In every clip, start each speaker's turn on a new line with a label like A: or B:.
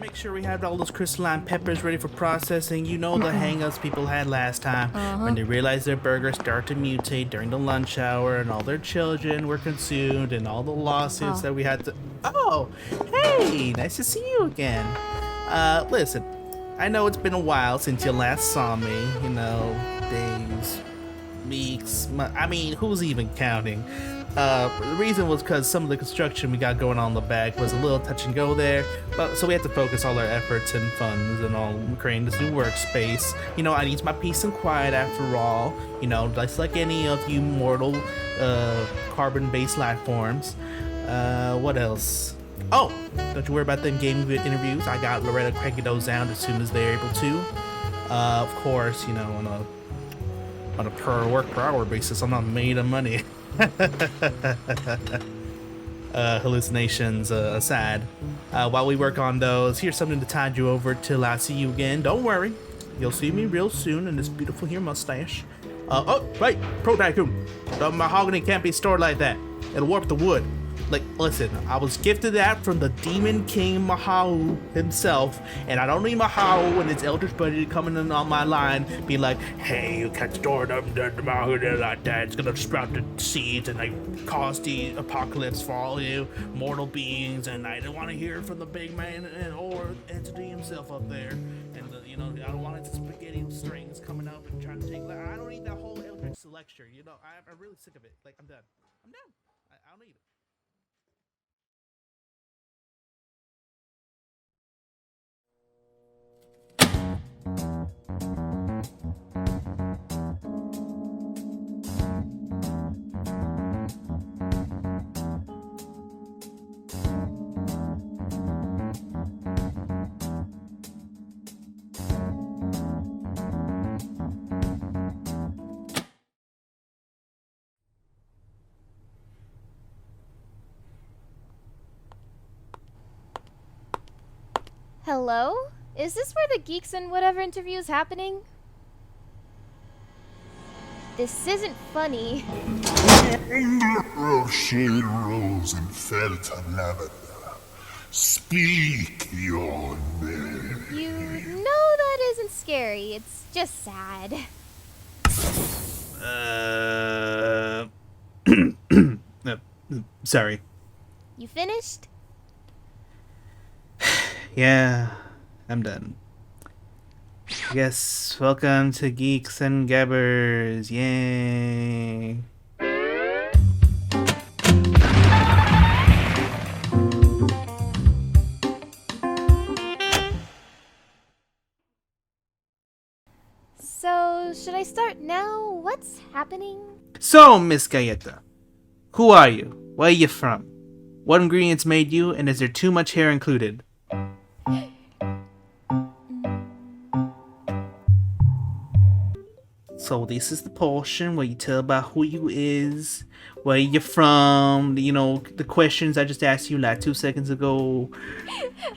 A: make sure we had all those crystalline peppers ready for processing. You know the hang-ups people had last time when they realized their burgers start to mutate during the lunch hour and all their children were consumed and all the lawsuits that we had to... Oh, hey, nice to see you again. Listen, I know it's been a while since you last saw me. You know, days, weeks, I mean, who's even counting? The reason was because some of the construction we got going on in the back was a little touch and go there, but so we had to focus all our efforts and funds and all creating this new workspace. You know, I need my peace and quiet after all, you know, just like any of you mortal carbon-based life forms. What else? Oh, don't you worry about them gaming interviews. I got Loretta cranking those down as soon as they're able to. Of course, you know, on a per hour basis, I'm not made of money. Hallucinations aside, while we work on those, here's something to tide you over till I see you again. Don't worry, you'll see me real soon in this beautiful here mustache. Oh, right, Protag-Kun, the mahogany can't be stored like that. It'll warp the wood. Like, listen, I was gifted that from the Demon King Mahau himself, and I don't need Mahau and his eldritch buddy coming in on my line, be like, hey, you can't store the mahogany like that. It's gonna sprout the seeds and like cause the apocalypse for all you mortal beings, and I don't want to hear from the big man or entity himself up there. And you know, I don't want it to spaghetti strings coming up and trying to take. I don't need that whole eldritch lecture. You know, I'm really sick of it. Like, I'm done. I'm done. I don't need it.
B: Hello? Is this where the Geeks and whatever interview is happening? This isn't funny.
C: Shade rose and fell to lavender. Speak your name.
B: You know that isn't scary, it's just sad.
A: Sorry.
B: You finished?
A: Yeah, I'm done. I guess welcome to Geeks and Gabbers. Yay.
B: So, should I start now? What's happening?
A: So, Miss Galleta, who are you? Where are you from? What ingredients made you, and is there too much hair included? So this is the portion where you tell about who you is, where you're from, you know, the questions I just asked you like 2 seconds ago.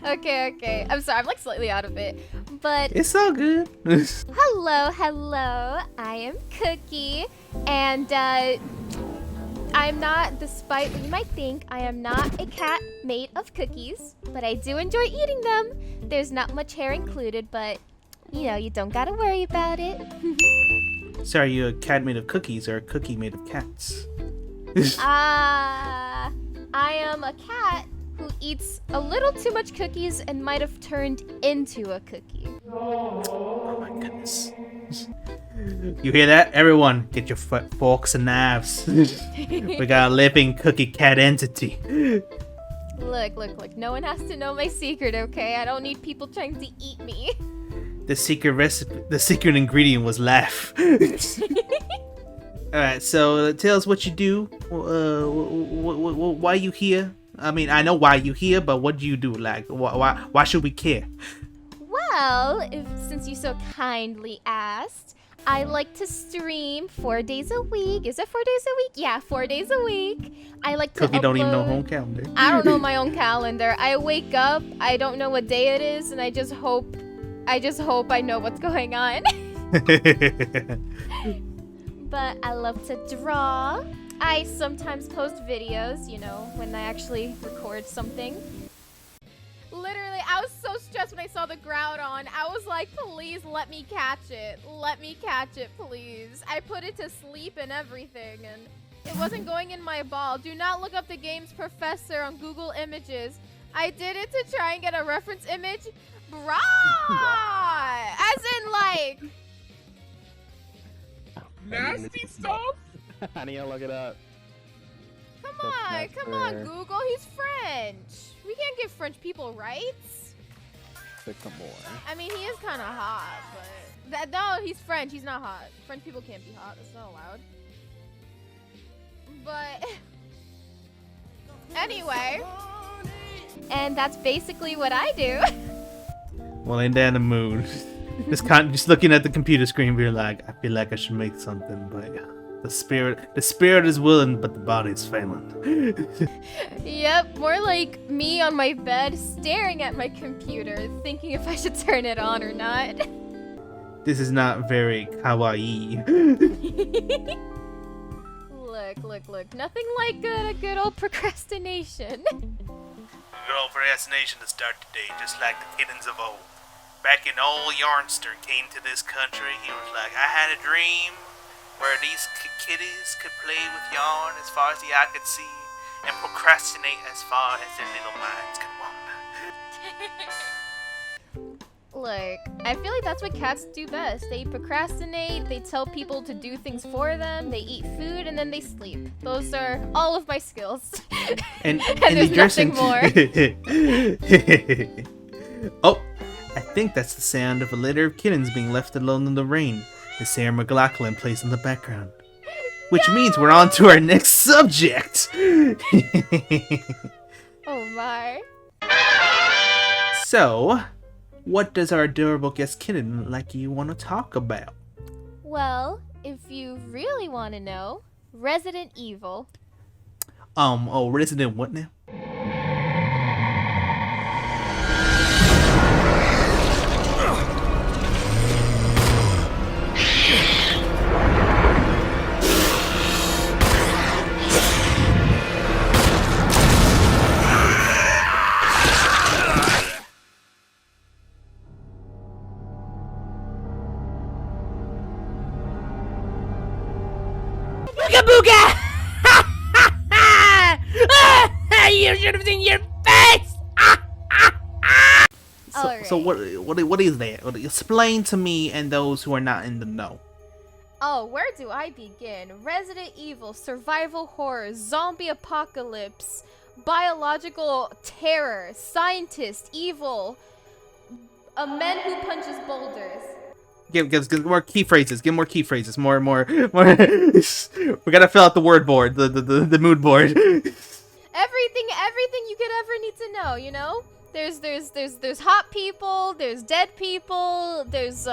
B: Okay. I'm sorry, I'm like slightly out of it. But
A: It's all good.
B: hello. I am Kukki, and I'm not, despite what you might think, I am not a cat made of cookies, but I do enjoy eating them. There's not much hair included, but you know, you don't gotta worry about it.
A: So are you a cat made of cookies or a cookie made of cats?
B: I am a cat who eats a little too much cookies and might have turned into a cookie.
A: Oh my goodness. You hear that? Everyone, get your forks and knives. We got a living cookie cat entity.
B: Look. No one has to know my secret, okay? I don't need people trying to eat me.
A: The secret recipe, the secret ingredient was laugh. Alright, so tell us what you do. Why you here? I mean, I know why you here, but what do you do? Like, why should we care?
B: Well, since you so kindly asked, I like to stream 4 days a week. Is it 4 days a week? Yeah, 4 days a week. I like to
A: Kukki don't even know
B: upload-
A: her own calendar.
B: I don't know my own calendar. I wake up, I don't know what day it is, and I just hope I know what's going on. But I love to draw. I sometimes post videos, you know, when I actually record something. Literally, I was so stressed when I saw the Groudon. I was like, please let me catch it. Let me catch it, please. I put it to sleep and everything, and it wasn't going in my ball. Do not look up the game's professor on Google Images. I did it to try and get a reference image. Bruh! As in, like...
D: Nasty stuff?
E: I need to look it up.
B: Come on, Google. He's French. We can't give French people rights.
E: Sycamore.
B: I mean, he is kind of hot, but... no, he's French. He's not hot. French people can't be hot. That's not allowed. But... anyway. And that's basically what I do.
A: Well, ain't that in the mood? Just looking at the computer screen, we're like, I feel like I should make something, but the spirit is willing, but the body is failing.
B: Yep, more like me on my bed, staring at my computer, thinking if I should turn it on or not.
A: This is not very kawaii.
B: Look. Nothing like a good old procrastination.
A: Good old procrastination to start the day, just like the kittens of old. Back in old Yarnster came to this country, he was like, I had a dream where these kitties could play with yarn as far as the eye could see and procrastinate as far as their little minds could wander.
B: Look, I feel like that's what cats do best. They procrastinate, they tell people to do things for them, they eat food, and then they sleep. Those are all of my skills.
A: And
B: there's nothing more.
A: Oh, I think that's the sound of a litter of kittens being left alone in the rain. The Sarah McLachlan plays in the background. Which means we're on to our next subject!
B: Oh my.
A: So, what does our adorable guest kitten like you want to talk about?
B: Well, if you really want to know, Resident Evil.
A: Resident what now?
B: Booga! You should have seen your face!
A: So what is that? Explain to me and those who are not in the know.
B: Oh, where do I begin? Resident Evil, survival horror, zombie apocalypse, biological terror, scientist, evil, a man who punches boulders.
A: Give more key phrases. Give more key phrases. More. We gotta fill out the word board, the mood board.
B: Everything you could ever need to know. You know, there's hot people. There's dead people. There's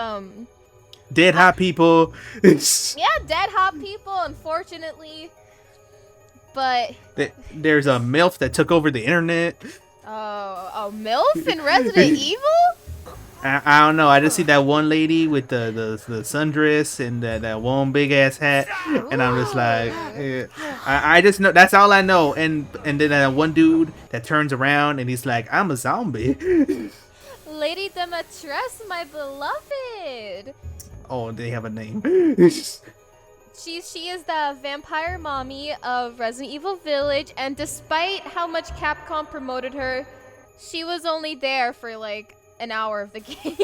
A: dead hot people.
B: Yeah, dead hot people. Unfortunately, but
A: there's a MILF that took over the internet.
B: Oh, MILF in Resident Evil.
A: I don't know. I just see that one lady with the sundress and that one big ass hat, and I'm just like, I just know that's all I know. And then that one dude that turns around and he's like, I'm a zombie.
B: Lady Demetress, my beloved.
A: Oh, they have a name.
B: She is the vampire mommy of Resident Evil Village, and despite how much Capcom promoted her, she was only there for like an hour of the game.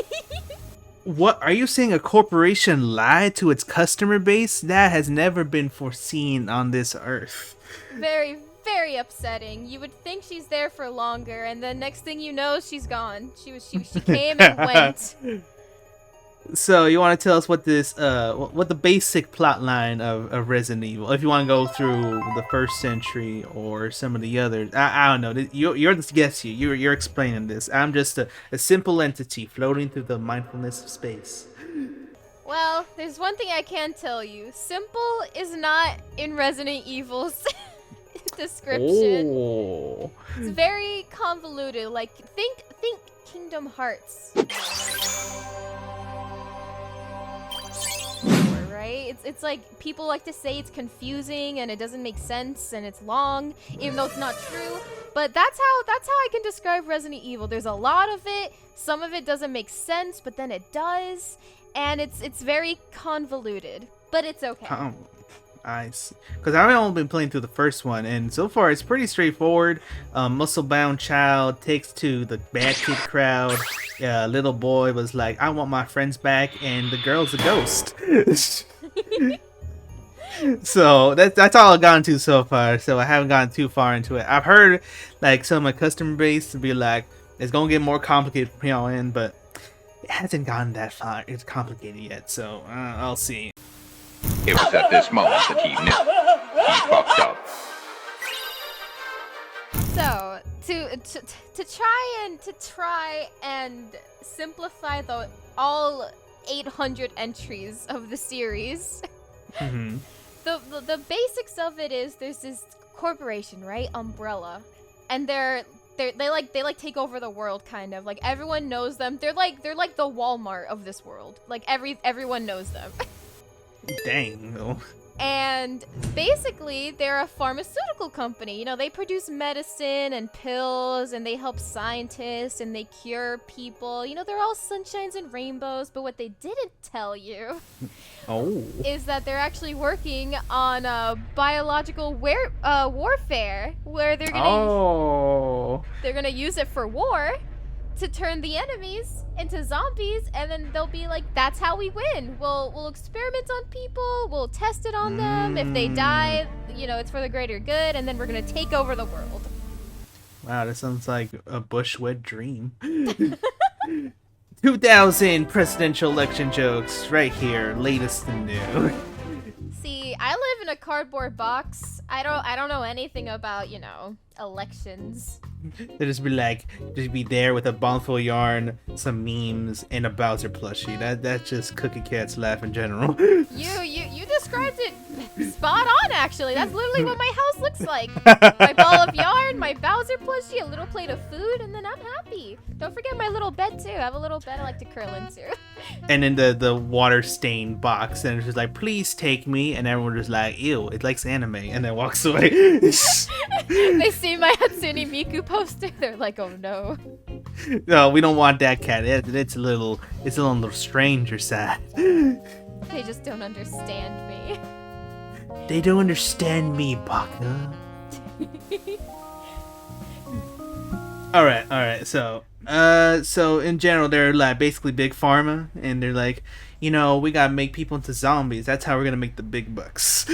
A: What are you saying? A corporation lied to its customer base? That has never been foreseen on this earth.
B: Very, very upsetting. You would think she's there for longer, and then next thing you know, she's gone. She came and went.
A: So you want to tell us what this what the basic plot line of Resident Evil, if you want to go through the first century or some of the others. I don't know. You're the guest here. You're explaining this. I'm just a simple entity floating through the mindfulness of space.
B: Well, there's one thing I can tell you. Simple is not in Resident Evil's description.
A: Oh.
B: It's very convoluted. Like think Kingdom Hearts. Right? right? It's like people like to say it's confusing and it doesn't make sense and it's long, even though it's not true. But that's how I can describe Resident Evil. There's a lot of it. Some of it doesn't make sense, but then it does, and it's very convoluted. But it's okay.
A: Nice. Because I've only been playing through the first one, and so far it's pretty straightforward. Muscle-bound child takes to the bad kid crowd. Little boy was like, I want my friends back, and the girl's a ghost. So that's all I've gotten to so far, so I haven't gotten too far into it. I've heard like some of my customer base to be like, it's going to get more complicated from here on in, but it hasn't gotten that far. It's complicated yet, so I'll see.
D: It was at this moment that he knew. He fucked up.
B: So to try and simplify all 800 entries of the series,
A: Mm-hmm.
B: the basics of it is there's this corporation, right? Umbrella, and they take over the world, kind of. Like everyone knows them. They're like the Walmart of this world. Like everyone knows them.
A: Dang, though.
B: And basically, they're a pharmaceutical company. You know, they produce medicine and pills, and they help scientists, and they cure people. You know, they're all sunshines and rainbows. But what they didn't tell you is that they're actually working on biological warfare, where they're gonna use it for war to turn the enemies into zombies, and then they'll be like, that's how we win. We'll experiment on people, we'll test it on them. If they die, you know, it's for the greater good, and then we're gonna take over the world.
A: Wow, that sounds like a Bush-wed dream. 2000 presidential election jokes right here, latest and new.
B: See, I live in a cardboard box. I don't know anything about, you know, elections.
A: They just be there with a bundle of yarn, some memes, and a Bowser plushie. That's just KukkiKat's laugh in general.
B: You described it spot on, actually. That's literally what my house looks like. My ball of yarn, my Bowser plushie, a little plate of food, and then I'm happy. Don't forget my little bed too. I have a little bed I like to curl into.
A: And then the water stained box, and it's just like, please take me, and everyone just like, ew, it likes anime, and then walks away.
B: They see my Hatsune Miku poster, they're like, oh no.
A: No, we don't want that cat. It's a little on the stranger side.
B: They just don't understand me.
A: They don't understand me, Baka. Alright, so in general, they're like basically big pharma, and they're like, you know, we gotta make people into zombies. That's how we're gonna make the big bucks.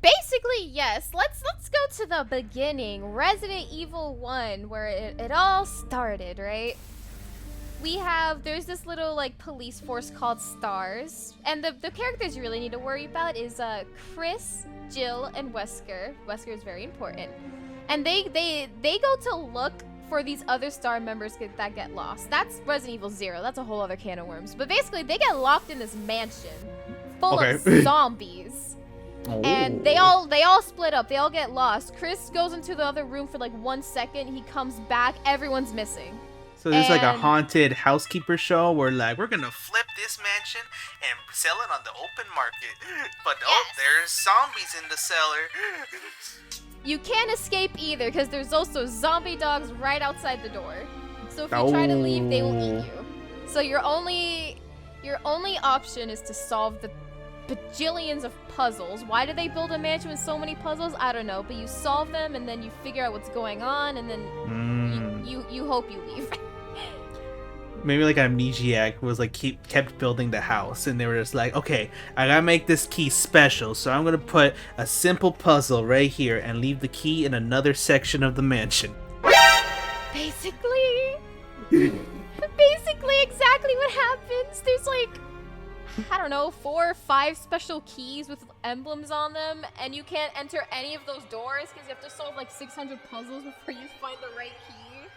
B: Basically, yes. Let's go to the beginning. Resident Evil 1, where it all started, right? There's this little like police force called STARS, and the characters you really need to worry about is Chris, Jill, and Wesker. Wesker is very important, and they go to look for these other STAR members that get lost. That's Resident Evil 0. That's a whole other can of worms. But basically, they get locked in this mansion full of zombies. And they all split up. They all get lost. Chris goes into the other room for like 1 second. He comes back. Everyone's missing.
A: So there's like a haunted housekeeper show where like, we're gonna flip this mansion and sell it on the open market. But there's zombies in the cellar.
B: You can't escape either, because there's also zombie dogs right outside the door. So if you try to leave, they will eat you. So your only option is to solve the bajillions of puzzles. Why do they build a mansion with so many puzzles? I don't know, but you solve them, and then you figure out what's going on, and then you hope you leave.
A: Maybe like Amnesiac was like kept building the house, and they were just like, okay, I gotta make this key special, so I'm gonna put a simple puzzle right here and leave the key in another section of the mansion.
B: Basically exactly what happens. There's like, I don't know, 4 or 5 special keys with emblems on them, and you can't enter any of those doors because you have to solve like 600 puzzles before you find the right key.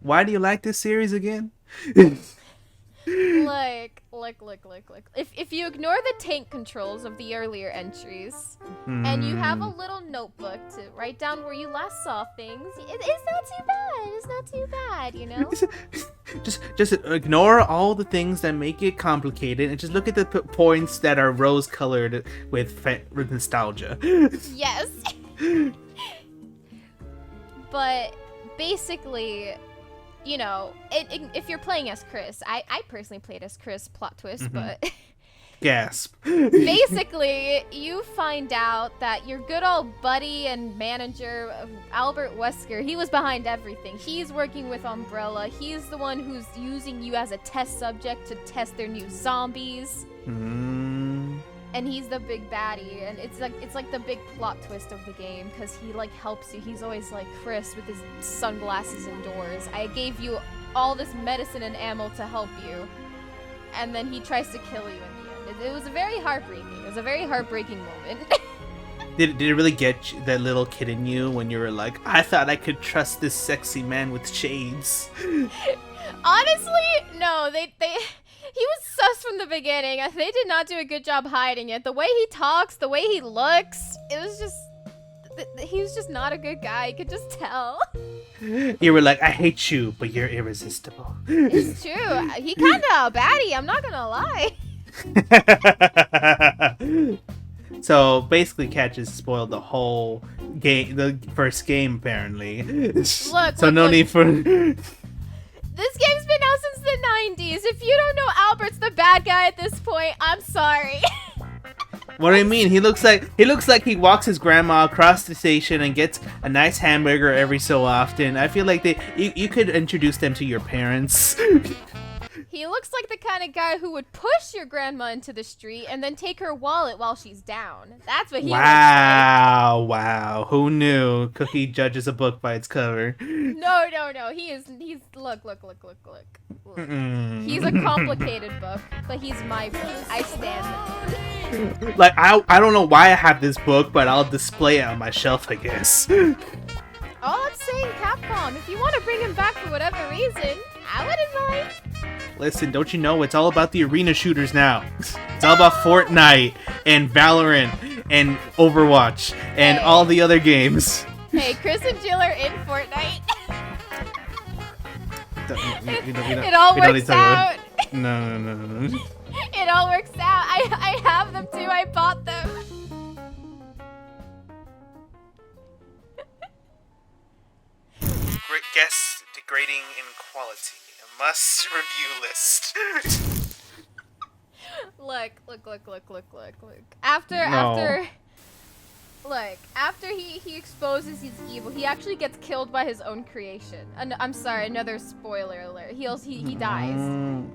A: Why do you like this series again?
B: Look. If you ignore the tank controls of the earlier entries, and you have a little notebook to write down where you last saw things, it's not too bad. It's not too bad, you know?
A: Just ignore all the things that make it complicated and just look at the points that are rose-colored with nostalgia.
B: Yes. But basically, you know, if you're playing as Chris, I personally played as Chris, plot twist, but
A: Gasp.
B: basically you find out that your good old buddy and manager, Albert Wesker, he was behind everything. He's working with Umbrella. He's the one who's using you as a test subject to test their new zombies. And he's the big baddie, and it's like the big plot twist of the game, because he like helps you. He's always like, Chris with his sunglasses indoors, I gave you all this medicine and ammo to help you, and then he tries to kill you in the end. It was very heartbreaking. It was a very heartbreaking moment.
A: Did it really get that little kid in you when you were like, I thought I could trust this sexy man with shades?
B: Honestly, no. He was sus from the beginning. They did not do a good job hiding it. The way he talks, the way he looks, it was just... He was just not a good guy. You could just tell.
A: You were like, I hate you, but you're irresistible.
B: It's true. He kind of a baddie, I'm not gonna lie.
A: So basically, Kat just spoiled the whole game, the first game, apparently. No need for...
B: This game's been out since the 90s. If you don't know Albert's the bad guy at this point, I'm sorry.
A: What do you mean? He looks like he walks his grandma across the station and gets a nice hamburger every so often. I feel like you could introduce them to your parents.
B: He looks like the kind of guy who would push your grandma into the street and then take her wallet while she's down. That's what he looks like.
A: Wow. Who knew? Kukki judges a book by its cover.
B: No. He's look. He's a complicated book, but he's my book. I stand with him.
A: Like, I don't know why I have this book, but I'll display it on my shelf, I guess.
B: All I'm saying, Capcom, if you want to bring him back for whatever reason, I wouldn't mind.
A: Listen, don't you know it's all about the arena shooters now? It's all about Fortnite and Valorant and Overwatch and all the other games.
B: Hey, Chris and Jill are in Fortnite. It all works out.
A: No.
B: It all works out. I have them too. I bought them.
A: Great guess degrading in quality. A must review list.
B: Look. After he exposes he's evil, he actually gets killed by his own creation. I'm sorry, another spoiler alert. He dies.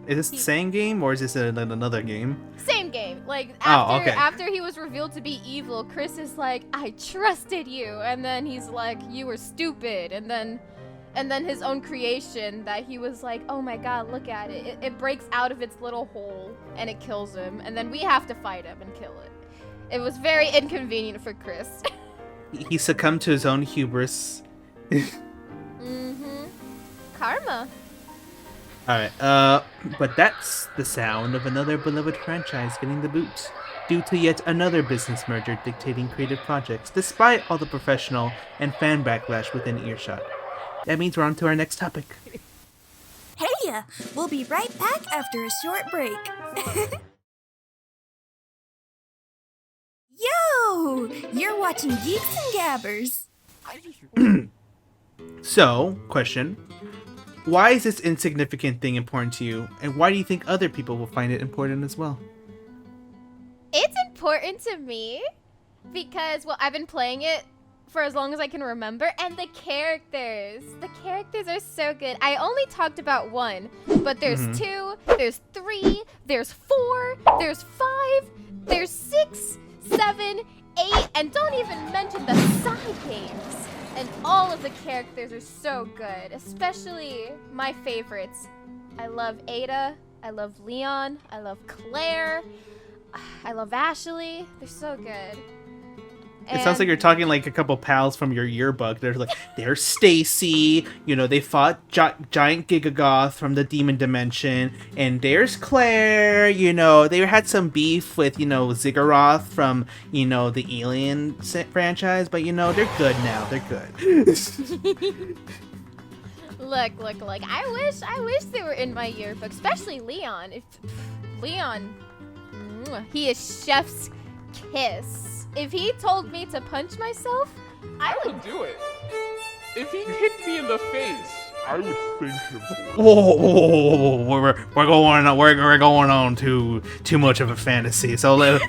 A: Is this the same game or is this another game?
B: Same game. Like
A: okay.
B: After he was revealed to be evil, Chris is like, I trusted you, and then he's like, you were stupid, and then his own creation that he was like, oh my god, look at it. It breaks out of its little hole and it kills him, and then we have to fight him and kill it. It was very inconvenient for Chris.
A: He succumbed to his own hubris.
B: Karma.
A: Alright, but that's the sound of another beloved franchise getting the boot, due to yet another business merger dictating creative projects, despite all the professional and fan backlash within earshot. That means we're on to our next topic.
F: Hey, we'll be right back after a short break. Yo! You're watching Geeks and Gabbers.
A: So, question. Why is this insignificant thing important to you, and why do you think other people will find it important as well?
B: It's important to me because, well, I've been playing it for as long as I can remember, and the characters are so good. I only talked about one, but there's 2, there's 3, there's 4, there's 5, there's 6, 7, 8, and don't even mention the side games. And all of the characters are so good, especially my favorites. I love Ada, I love Leon, I love Claire, I love Ashley. They're so good.
A: It sounds like you're talking like a couple pals from your yearbook. They're like, there's Stacy, you know, they fought giant Gigagoth from the Demon Dimension, and there's Claire, you know, they had some beef with, you know, Ziggurat from, you know, the Alien franchise, but, you know, they're good now. They're good.
B: Look. I wish they were in my yearbook, especially Leon. Leon, he is chef's kiss. If he told me to punch myself, I would
G: do it. If he kicked me in the face,
C: I would think him.
A: Whoa, we're going on too much of a fantasy. So let's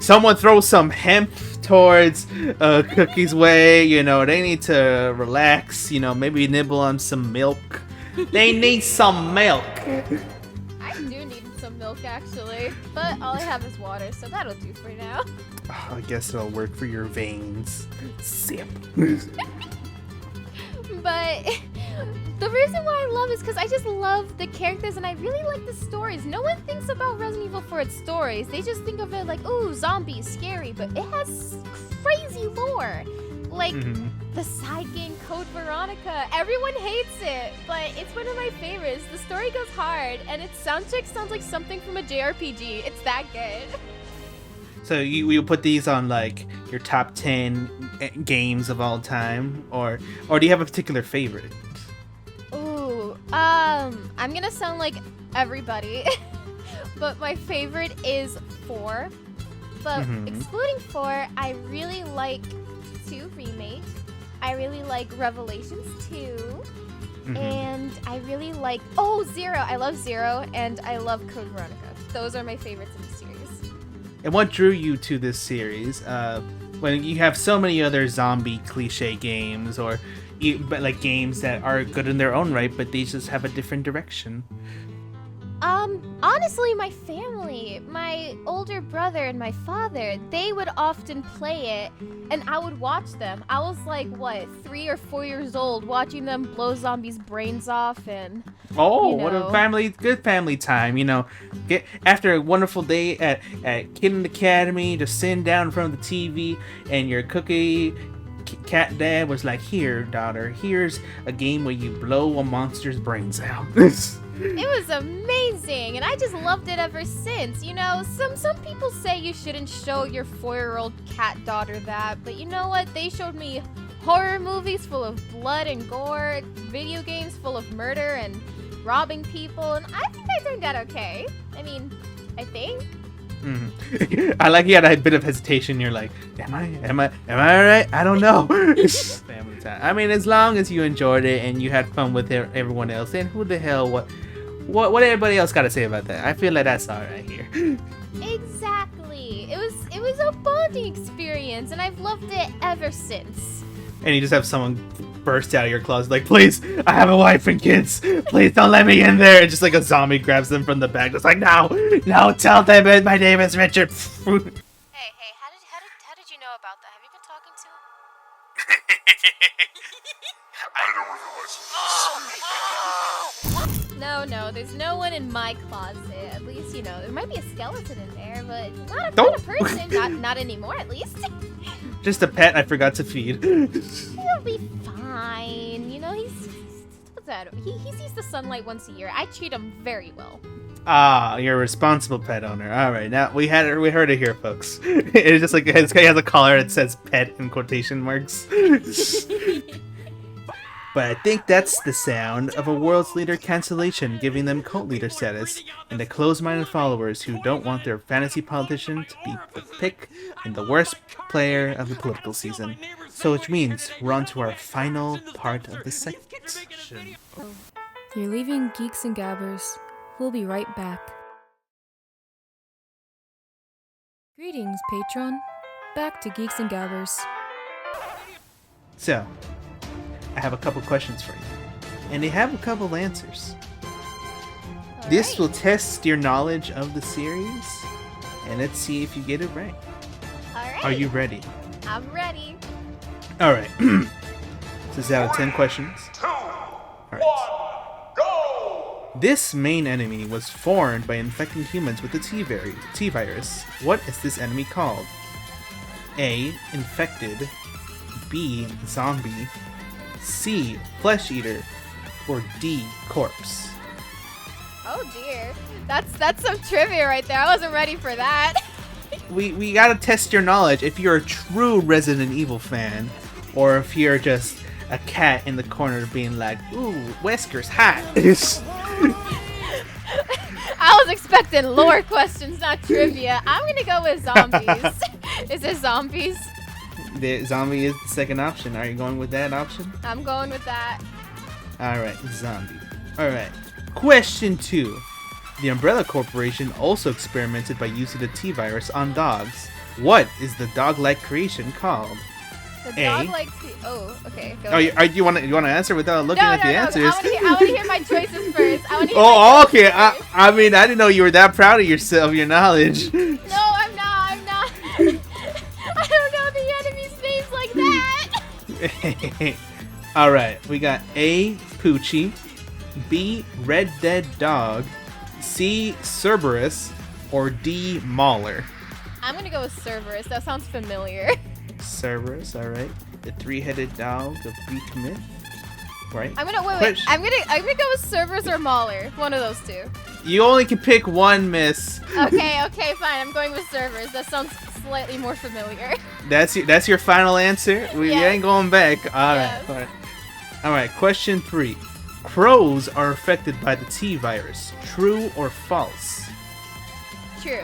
A: someone throw some hemp towards Cookie's way. You know, they need to relax. You know, maybe nibble on some milk. They need some milk.
B: I do need some milk actually, but all I have is water, so that'll do for now.
A: Oh, I guess it'll work for your veins. Sip.
B: But the reason why I love is because I just love the characters and I really like the stories. No one thinks about Resident Evil for its stories. They just think of it like, ooh, zombies, scary, but it has crazy lore. Like the side game Code Veronica. Everyone hates it, but it's one of my favorites. The story goes hard and its soundtrack sounds like something from a JRPG. It's that good.
A: So you put these on like your top 10 games of all time, or do you have a particular favorite?
B: Ooh, I'm gonna sound like everybody, but my favorite is 4. But excluding 4, I really like 2 Remake. I really like Revelations 2. And I really like 0. I love 0 and I love Code Veronica. Those are my favorites in the series.
A: And what drew you to this series? When you have so many other zombie cliche games, or like games that are good in their own right, but they just have a different direction.
B: Honestly, my family, my older brother and my father, they would often play it, and I would watch them. I was like, 3 or 4 years old, watching them blow zombies' brains off, and
A: what a good family time, you know. Get after a wonderful day at Kid Academy, just sitting down in front of the TV, and your KukkiKat dad was like, "Here, daughter, here's a game where you blow a monster's brains out."
B: It was amazing, and I just loved it ever since. You know, some people say you shouldn't show your 4-year-old cat daughter that, but you know what? They showed me horror movies full of blood and gore, video games full of murder and robbing people, and I think I turned out okay. I mean, I think.
A: I like you had a bit of hesitation. You're like, am I alright? I don't know. Family time. I mean, as long as you enjoyed it and you had fun with everyone else, then who the hell, what everybody else got to say about that? I feel like that's alright here.
B: Exactly. It was a bonding experience, and I've loved it ever since.
A: And you just have someone burst out of your closet like, please, I have a wife and kids. Please don't let me in there. And just like a zombie grabs them from the back. Just like, no, tell them my name is Richard.
B: Hey, how did you know about that? Have you been talking to him?
C: I don't realize.
B: No, there's no one in my closet. At least, you know, there might be a skeleton in there, but not a person. not anymore, at least.
A: Just a pet I forgot to feed.
B: He'll be fine. You know, he sees the sunlight once a year. I treat him very well.
A: Ah, you're a responsible pet owner. All right, now we heard it here, folks. It's just like this guy has a collar that says "pet" in quotation marks. But I think that's the sound of a world's leader cancellation giving them cult leader status, and the closed-minded followers who don't want their fantasy politician to be the pick and the worst player of the political season. So which means we're on to our final part of the section.
H: You're leaving Geeks and Gabbers. We'll be right back. Greetings, patron. Back to Geeks and Gabbers.
A: So, I have a couple questions for you, and they have a couple answers. This will test your knowledge of the series, and let's see if you get it right.
B: Alright.
A: Are you ready?
B: I'm ready.
A: Alright. This is out of 10 questions. Alright. This main enemy was formed by infecting humans with the T virus. What is this enemy called? A. Infected. B. Zombie. C. Flesh eater. Or D. Corpse.
B: Oh dear. That's some trivia right there. I wasn't ready for that.
A: We gotta test your knowledge if you're a true Resident Evil fan, or if you're just a cat in the corner being like, ooh, Wesker's hot.
B: I was expecting lore questions, not trivia. I'm gonna go with zombies. Is it zombies?
A: The zombie is the second option. Are you going with that option?
B: I'm going with that.
A: Alright, zombie. Alright. Question 2. The Umbrella Corporation also experimented by using the T-virus on dogs. What is the dog-like creation called?
B: The
A: A.
B: dog-like. Oh, okay. Go
A: Oh,
B: ahead.
A: you want to answer without looking at the answers?
B: I want to hear my choices first.
A: Oh, okay. I mean, I didn't know you were that proud of yourself, your knowledge.
B: No, I'm not. I don't know the enemy's names like that.
A: All right, we got A. Poochie, B. Red Dead Dog, C. Cerberus, or D. Mauler.
B: I'm gonna go with Cerberus. That sounds familiar.
A: Cerberus, all right. The three-headed dog of Greek myth, right?
B: I'm gonna wait. I'm gonna go with Cerberus or Mauler. One of those two.
A: You only can pick one, miss.
B: Okay, fine. I'm going with Cerberus. That sounds slightly more familiar.
A: That's your final answer? We
B: Yes.
A: ain't going back. All
B: Yes.
A: right. All right, question 3. Crows are affected by the T-virus. True or false?
B: True.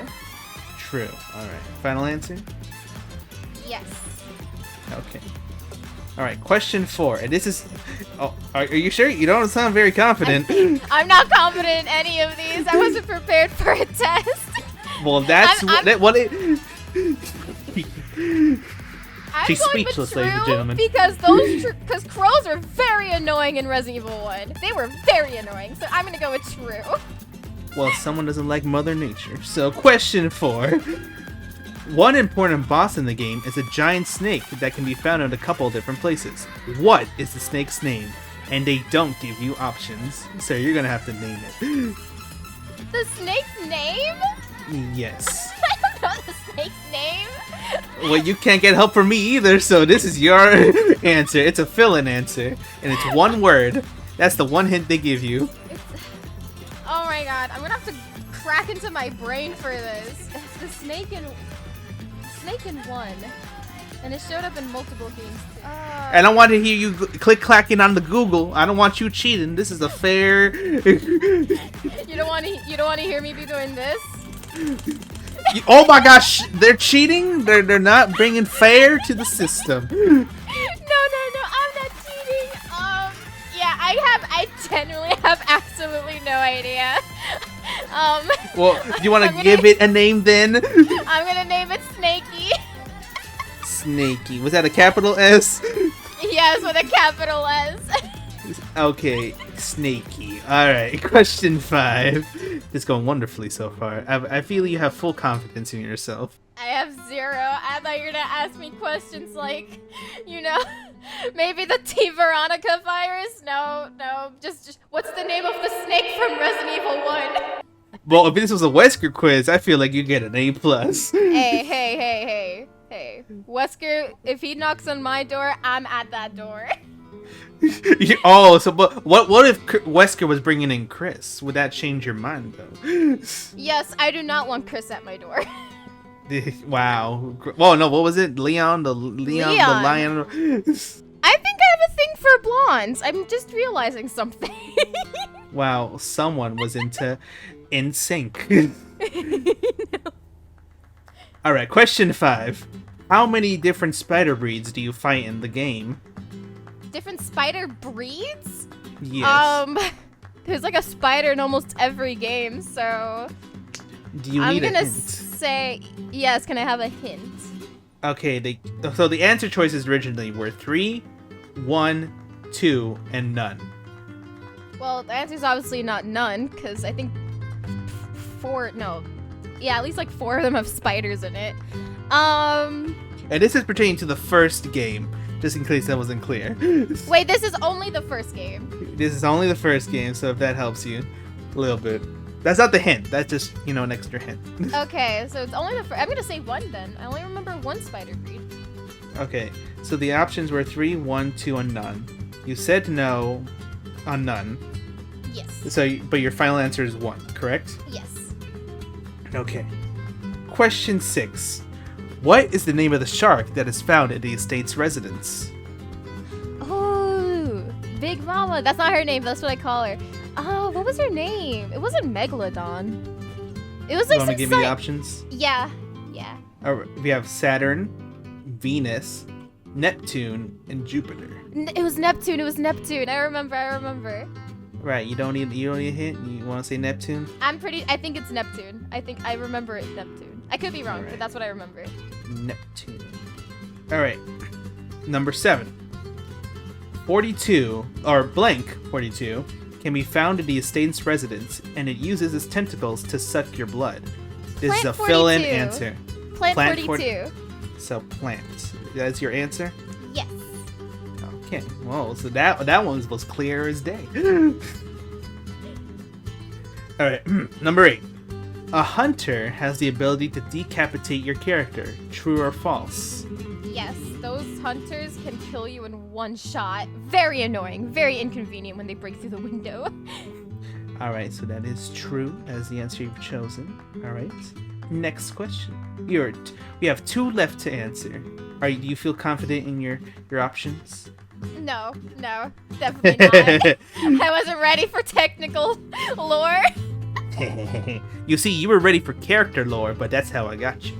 A: True. All right. Final answer?
B: Yes.
A: Okay. All right, question 4. And this is... Oh, are you sure? You don't sound very confident.
B: I'm not confident in any of these. I wasn't prepared for a test.
A: Well, that's what it...
B: I'm
A: She's
B: going
A: speechless,
B: with true
A: ladies and gentlemen.
B: because crows are very annoying in Resident Evil 1. They were very annoying, so I'm gonna go with true.
A: Well, someone doesn't like Mother Nature. So, question 4. One important boss in the game is a giant snake that can be found in a couple different places. What is the snake's name? And they don't give you options, so you're gonna have to name it.
B: The snake's name?
A: Yes.
B: I don't know the snake's name.
A: Well, you can't get help from me either, so this is your answer. It's a fill-in answer, and it's one word. That's the one hint they give you.
B: Oh my god, I'm gonna have to crack into my brain for this. It's the snake in 1, and it showed up in multiple games too.
A: And I want to hear you click-clacking on the Google. I don't want you cheating. This is a fair...
B: You don't want to hear me be doing this?
A: Oh my gosh, they're cheating? They're not bringing fair to the system.
B: No, I'm not cheating. Yeah, I genuinely have absolutely no idea.
A: Well, do you want to give it a name then?
B: I'm gonna name it Snakey.
A: Snakey. Was that a capital S?
B: Yes, with a capital S.
A: Okay, Snakey. Alright, question 5. It's going wonderfully so far. I feel you have full confidence in yourself.
B: I have 0. I thought you were gonna ask me questions like, maybe the T. Veronica virus? No, just what's the name of the snake from Resident Evil 1?
A: Well, if this was a Wesker quiz, I feel like you get an A+.
B: Hey. Wesker, if he knocks on my door, I'm at that door.
A: Oh, so but what if Wesker was bringing in Chris? Would that change your mind, though?
B: Yes, I do not want Chris at my door.
A: Wow. Well, no, what was it? Leon the lion?
B: I think I have a thing for blondes. I'm just realizing something.
A: Wow, someone was into In Sync. All right, question 5. How many different spider breeds do you fight in the game?
B: Different spider breeds?
A: Yes.
B: There's like a spider in almost every game, so
A: Do you
B: I'm
A: need a
B: gonna
A: hint?
B: say yes. Can I have a hint?
A: Okay, so the answer choices originally were 3, 1, 2, and none.
B: Well, the answer is obviously not none, because I think 4. No, yeah, at least like 4 of them have spiders in it.
A: And this is pertaining to the first game, just in case that wasn't clear.
B: Wait, this is only the first game.
A: This is only the first game, so if that helps you a little bit. That's not the hint. That's just, an extra hint.
B: Okay, so it's only the first. I'm gonna say 1 then. I only remember 1 spider breed.
A: Okay, so the options were 3, 1, 2, and none. You said no on none.
B: Yes.
A: So, but your final answer is 1, correct?
B: Yes.
A: Okay. Question 6. What is the name of the shark that is found at the estate's residence?
B: Oh, Big Mama. That's not her name. That's what I call her. Oh, what was her name? It wasn't Megalodon. It was like
A: You want to
B: some
A: give me the options?
B: Yeah. Yeah.
A: We have Saturn, Venus, Neptune, and Jupiter.
B: It was Neptune. It was Neptune. I remember.
A: Right. You don't need a hint. You want to say Neptune?
B: I think it's Neptune. I remember it Neptune. I could be wrong,
A: Alright.
B: but that's what I remember.
A: Neptune. All right. Number 7. 42 or blank 42 can be found in the estate's residence, and it uses its tentacles to suck your blood. This is a
B: Plant
A: fill-in
B: 42.
A: answer.
B: Plant 42.
A: 40 So plant. That's your answer?
B: Yes.
A: Okay. Whoa. So that one was clear as day. All right. Number 8. A hunter has the ability to decapitate your character. True or false?
B: Yes, those hunters can kill you in one shot. Very annoying, very inconvenient when they break through the window.
A: All right. So that is true as the answer you've chosen. All right. Next question. We have 2 left to answer. Do you feel confident in your options?
B: No, definitely not. I wasn't ready for technical lore.
A: You see, you were ready for character lore, but that's how I got you.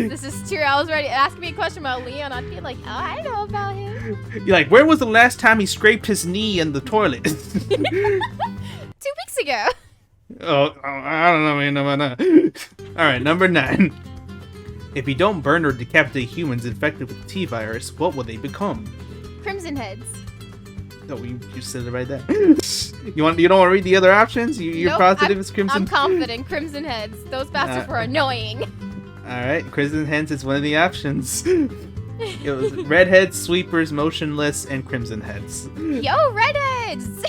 B: This is true. I was ready. Ask me a question about Leon, I'd be like, oh, I know about him.
A: You're like, where was the last time he scraped his knee in the toilet?
B: 2 weeks ago.
A: Oh, I don't know, man. About that. All right, number 9. If you don't burn or decapitate humans infected with the T-virus, what will they become?
B: Crimson Heads.
A: No, you said it right there. You don't want to read the other options? You're
B: Nope,
A: positive it's Crimson?
B: I'm confident. Crimson Heads. Those bastards were annoying.
A: All right, Crimson Heads is one of the options. It was Redheads, Sweepers, Motionless, and Crimson Heads.
B: Yo, Redheads!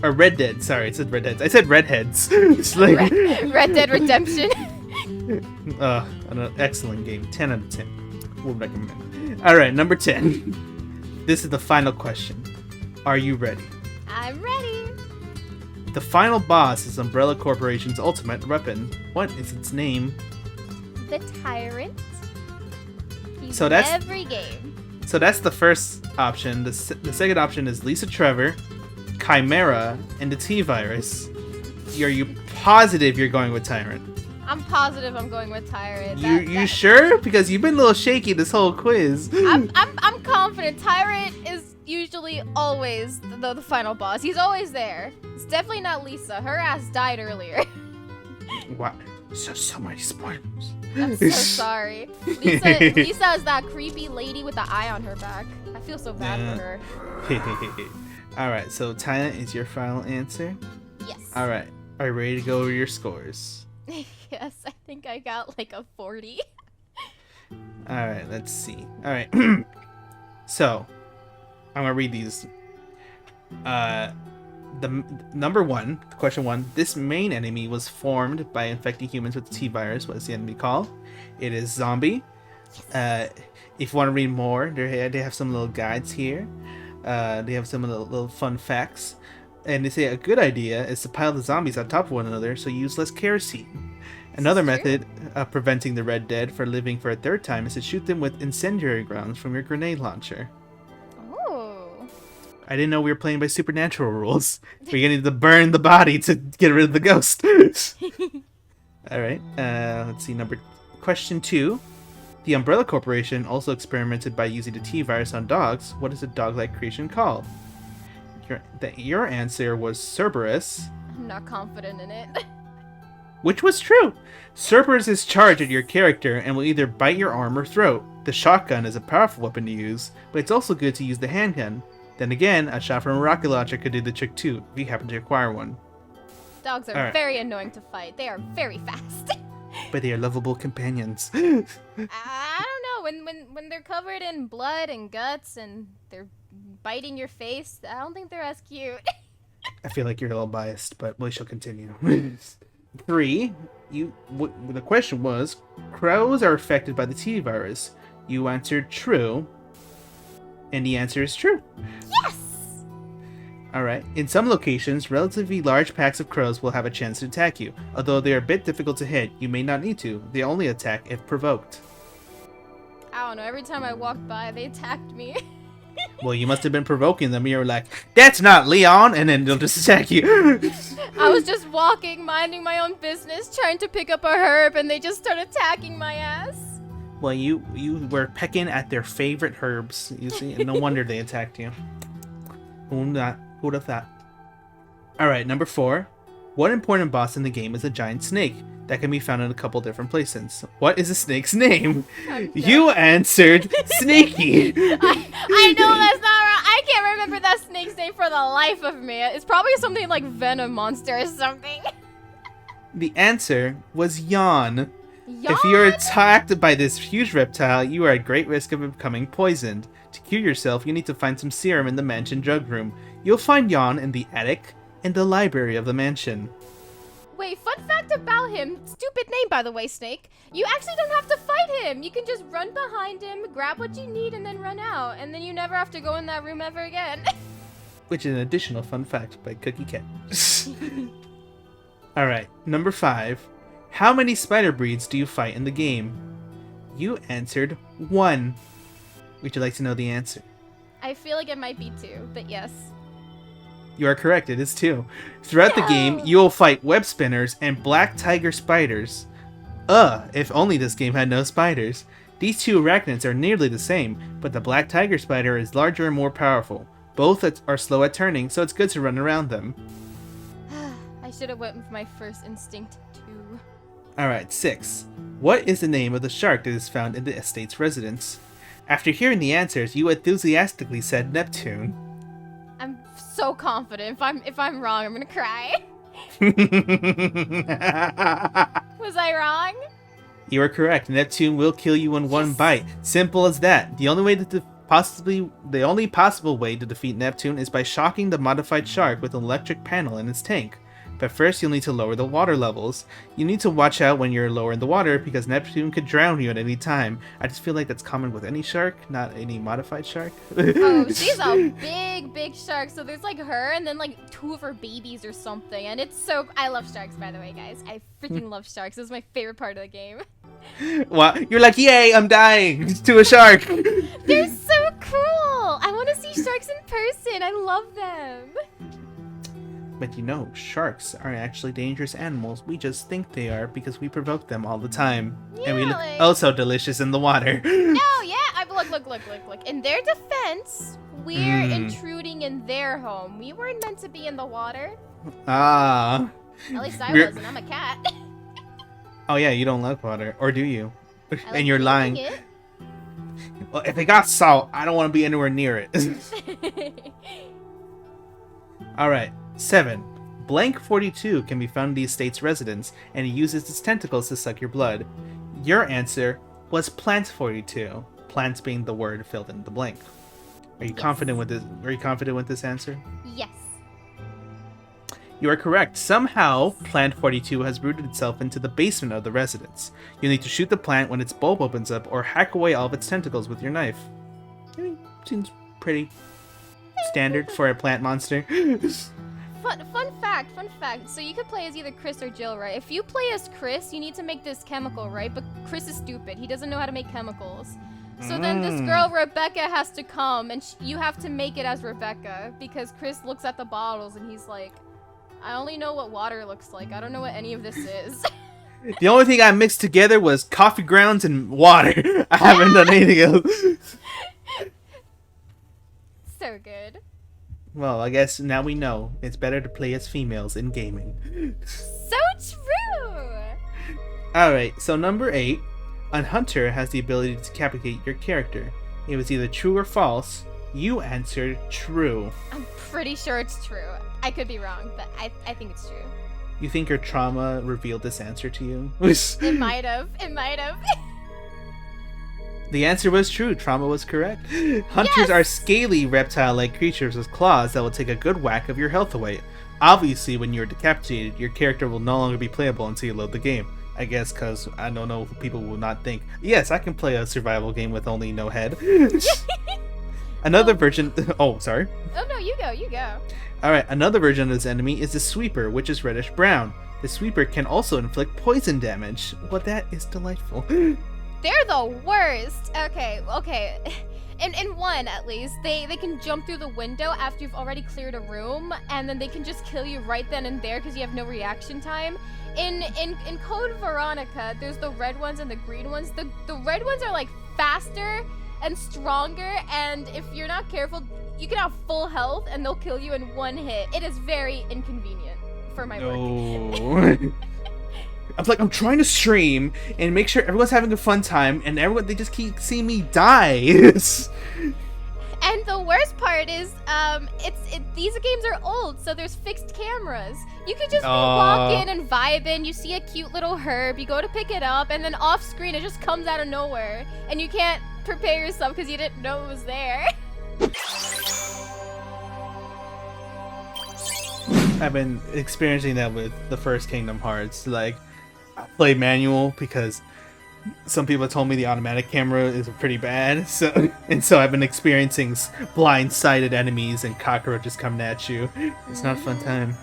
A: Or Red Dead, sorry, it said Redheads. I said Redheads. It's like...
B: Red Dead Redemption.
A: An excellent game. 10 out of 10. Would recommend. All right, number 10. This is the final question. Are you ready?
B: I'm ready.
A: The final boss is Umbrella Corporation's ultimate weapon. What is its name?
B: The Tyrant. He's
A: So
B: in
A: that's-
B: every game.
A: So that's the first option. The second option is Lisa Trevor, Chimera, and the T-Virus. Are you positive you're going with Tyrant?
B: I'm positive I'm going with Tyrant.
A: You sure? Because you've been a little shaky this whole quiz.
B: I'm confident. Tyrant is usually always the final boss. He's always there. It's definitely not Lisa. Her ass died earlier.
A: Wow. So many spoilers.
B: I'm so sorry. Lisa is that creepy lady with the eye on her back. I feel so bad for her.
A: Alright, so Tyrant is your final answer?
B: Yes.
A: Alright, are you ready to go over your scores?
B: Yes, I think I got like a 40.
A: Alright, let's see. Alright. So, I'm gonna read these. The number 1, question 1. This main enemy was formed by infecting humans with the T-virus. What is the enemy called? It is zombie. If you want to read more, they have some little guides here. They have some little fun facts. And they say a good idea is to pile the zombies on top of one another so you use less kerosene. Another method of preventing the Red Dead from living for a third time is to shoot them with incendiary rounds from your grenade launcher.
B: Oh.
A: I didn't know we were playing by supernatural rules. We're gonna need to burn the body to get rid of the ghost. Alright, let's see, question 2. The Umbrella Corporation also experimented by using the T-virus on dogs. What is a dog-like creation called? Your answer was Cerberus.
B: I'm not confident in it.
A: Which was true. Cerberus is charged at your character and will either bite your arm or throat. The shotgun is a powerful weapon to use, but it's also good to use the handgun. Then again, a shot from a rocket launcher could do the trick too, if you happen to acquire one.
B: Dogs are
A: Alright.
B: very annoying to fight. They are very fast.
A: But they are lovable companions.
B: I don't know. When they're covered in blood and guts and they're biting your face, I don't think they're as cute.
A: I feel like you're a little biased, but we shall continue. 3. The question was, crows are affected by the T-virus. You answered true. And the answer is true.
B: Yes!
A: Alright. In some locations, relatively large packs of crows will have a chance to attack you. Although they are a bit difficult to hit, you may not need to. They only attack if provoked.
B: I don't know, every time I walked by, they attacked me.
A: Well, you must have been provoking them. You were like, "That's not Leon," and then they'll just attack you.
B: I was just walking, minding my own business, trying to pick up a herb, and they just started attacking my ass.
A: Well, you were pecking at their favorite herbs, you see, and no wonder they attacked you. Who'd have thought? Alright, number 4. One important boss in the game is a giant snake that can be found in a couple different places. What is a snake's name? You answered Snaky.
B: I know that's not right. I can't remember that snake's name for the life of me. It's probably something like Venom Monster or something.
A: The answer was Yawn.
B: Yawn?
A: If you're attacked by this huge reptile, you are at great risk of becoming poisoned. To cure yourself, you need to find some serum in the mansion drug room. You'll find Yawn in the attic and the library of the mansion.
B: Wait, fun fact about him. Stupid name, by the way, Snake. You actually don't have to fight him. You can just run behind him, grab what you need, and then run out. And then you never have to go in that room ever again.
A: Which is an additional fun fact by KukkiKat. Alright, number 5. How many spider breeds do you fight in the game? You answered 1. Would you like to know the answer?
B: I feel like it might be 2, but yes.
A: You are correct, it is 2. Throughout the game, you will fight web spinners and black tiger spiders. If only this game had no spiders. These two arachnids are nearly the same, but the black tiger spider is larger and more powerful. Both are slow at turning, so it's good to run around them.
B: I should have went with my first instinct, too.
A: Alright, 6. What is the name of the shark that is found in the estate's residence? After hearing the answers, you enthusiastically said Neptune.
B: I'm so confident. If I'm wrong, I'm gonna cry. Was I wrong?
A: You are correct. Neptune will kill you in one bite. Simple as that. The only possible way to defeat Neptune is by shocking the modified shark with an electric panel in its tank. But first you'll need to lower the water levels. You need to watch out when you're lower in the water because Neptune could drown you at any time. I just feel like that's common with any shark, not any modified shark.
B: Oh, she's a big shark. So there's like her and then like 2 of her babies or something. And it's so... I love sharks, by the way, guys. I freaking love sharks. This is my favorite part of the game.
A: Well, you're like, yay, I'm dying to a shark.
B: They're so cool. I want to see sharks in person. I love them.
A: But you know, sharks are actually dangerous animals. We just think they are because we provoke them all the time.
B: Yeah,
A: and we look
B: like...
A: oh so delicious in the water.
B: No, yeah. Look. In their defense, we're intruding in their home. We weren't meant to be in the water.
A: Ah.
B: At least I wasn't. I'm a cat.
A: Oh yeah, you don't like water. Or do you?
B: Like
A: and you're lying.
B: It.
A: Well, if it got salt, I don't want to be anywhere near it. Alright. 7. Blank 42 can be found in the estate's residence, and he uses its tentacles to suck your blood. Your answer was Plant 42. Plants being the word filled in the blank. Are you confident with this? Are you confident with this answer?
B: Yes.
A: You are correct. Somehow, Plant 42 has rooted itself into the basement of the residence. You'll need to shoot the plant when its bulb opens up, or hack away all of its tentacles with your knife. I mean, seems pretty standard for a plant monster.
B: Fun fact. So you could play as either Chris or Jill, right? If you play as Chris, you need to make this chemical, right? But Chris is stupid. He doesn't know how to make chemicals. So then this girl, Rebecca, has to come, and you have to make it as Rebecca, because Chris looks at the bottles, and he's like, I only know what water looks like. I don't know what any of this is.
A: The only thing I mixed together was coffee grounds and water. I haven't done anything else.
B: So good.
A: Well, I guess now we know it's better to play as females in gaming.
B: So true!
A: Alright, so number 8. A hunter has the ability to decapitate your character. It was either true or false. You answered true.
B: I'm pretty sure it's true. I could be wrong, but I think it's true.
A: You think your trauma revealed this answer to you?
B: It might have.
A: The answer was true. Trauma was correct. Hunters are scaly reptile-like creatures with claws that will take a good whack of your health away. Obviously, when you're decapitated, your character will no longer be playable until you load the game. I guess because I don't know if people will not think, yes, I can play a survival game with only no head. Another version... Oh, sorry.
B: Oh, no, you go.
A: Alright, another version of this enemy is the Sweeper, which is reddish-brown. The Sweeper can also inflict poison damage. Well, that is delightful.
B: They're the worst. Okay. In one, at least, they can jump through the window after you've already cleared a room, and then they can just kill you right then and there because you have no reaction time. In Code Veronica, there's the red ones and the green ones. The red ones are like faster and stronger, and if you're not careful, you can have full health and they'll kill you in one hit. It is very inconvenient for my work.
A: I'm trying to stream and make sure everyone's having a fun time, and they just keep seeing me die.
B: And the worst part is, these games are old, so there's fixed cameras. You could just walk in and vibe in, you see a cute little herb, you go to pick it up, and then off screen it just comes out of nowhere. And you can't prepare yourself because you didn't know it was there.
A: I've been experiencing that with the first Kingdom Hearts. Like, I play manual because some people told me the automatic camera is pretty bad. So I've been experiencing blind-sided enemies and cockroaches coming at you. It's not a fun time.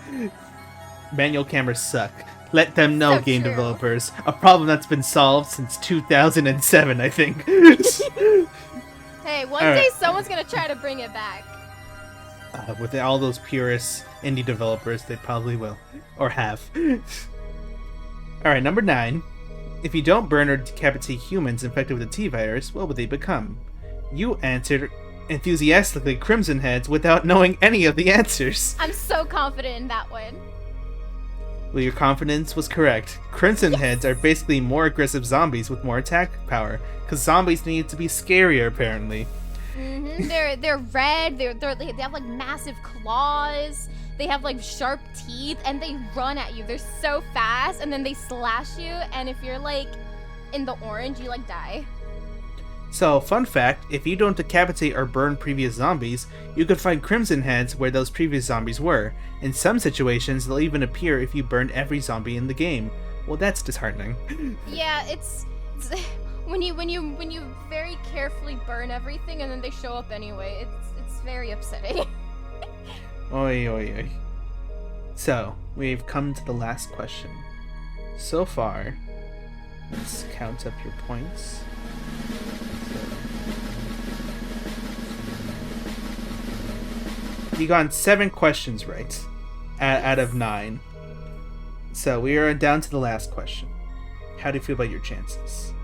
A: Manual cameras suck. Let them know,
B: So
A: game
B: true.
A: developers. A problem that's been solved since 2007, I think.
B: Hey, one
A: All
B: day
A: right.
B: someone's gonna try to bring it back.
A: With all those purist indie developers, they probably will. Or have. Alright, number 9. If you don't burn or decapitate humans infected with the T-virus, what will they become? You answered enthusiastically Crimson Heads without knowing any of the answers.
B: I'm so confident in that one.
A: Well, your confidence was correct. Crimson Heads are basically more aggressive zombies with more attack power, because zombies need to be scarier, apparently.
B: They're red. They have like massive claws. They have like sharp teeth, and they run at you. They're so fast, and then they slash you. And if you're like in the orange, you like die.
A: So, fun fact, if you don't decapitate or burn previous zombies, you could find Crimson Heads where those previous zombies were. In some situations, they'll even appear if you burned every zombie in the game. Well, that's disheartening.
B: Yeah, it's when you very carefully burn everything, and then they show up anyway. It's very upsetting.
A: Oi, oi, oi. So, we've come to the last question. So far, let's count up your points. You got 7 questions right out of 9. So we are down to the last question. How do you feel about your chances?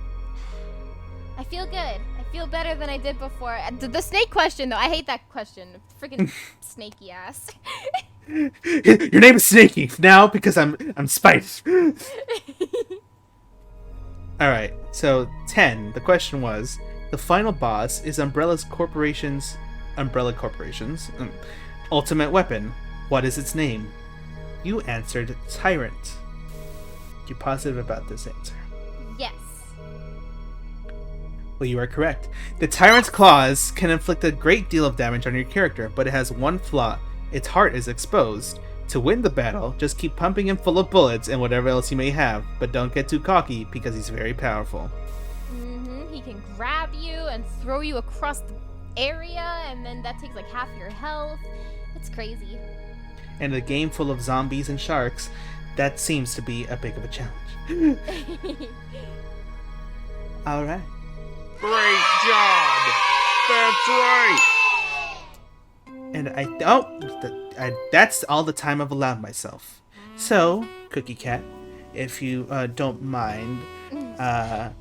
B: I feel good. I feel better than I did before. The snake question, though, I hate that question. Freaking snaky ass.
A: Your name is Snaky now because I'm spiced. All right. So 10. The question was: the final boss is Umbrella Corporation's ultimate weapon. What is its name? You answered Tyrant. You positive about this answer?
B: Yes.
A: Well, you are correct. The Tyrant's claws can inflict a great deal of damage on your character, but it has one flaw. Its heart is exposed. To win the battle, just keep pumping him full of bullets and whatever else you may have, but don't get too cocky because he's very powerful.
B: He can grab you and throw you across the area, and then that takes like half your health. It's crazy.
A: And in a game full of zombies and sharks, that seems to be a bit of a challenge. Alright.
C: Great job! That's right!
A: And that's all the time I've allowed myself. So, KukkiKat, if you don't mind,
B: I'm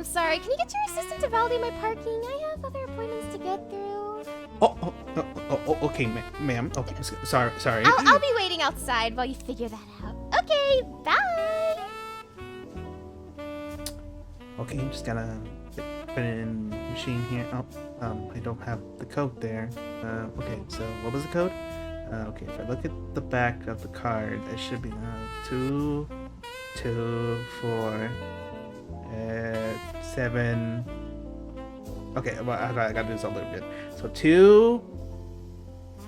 B: sorry. Can you get your assistant to validate my parking? I have other appointments to get through.
A: Okay, ma'am. Okay, sorry.
B: I'll be waiting outside while you figure that out. Okay, bye.
A: Okay, I'm just gonna put it in the machine here. I don't have the code there. Okay, so what was the code? Okay, if I look at the back of the card, it should be 2, 2, 4, 7. Okay, well, I gotta do this a little bit. So 2,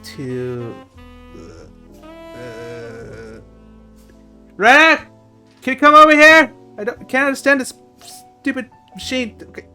A: 2. Red! Can you come over here? Can't understand this stupid machine. Okay.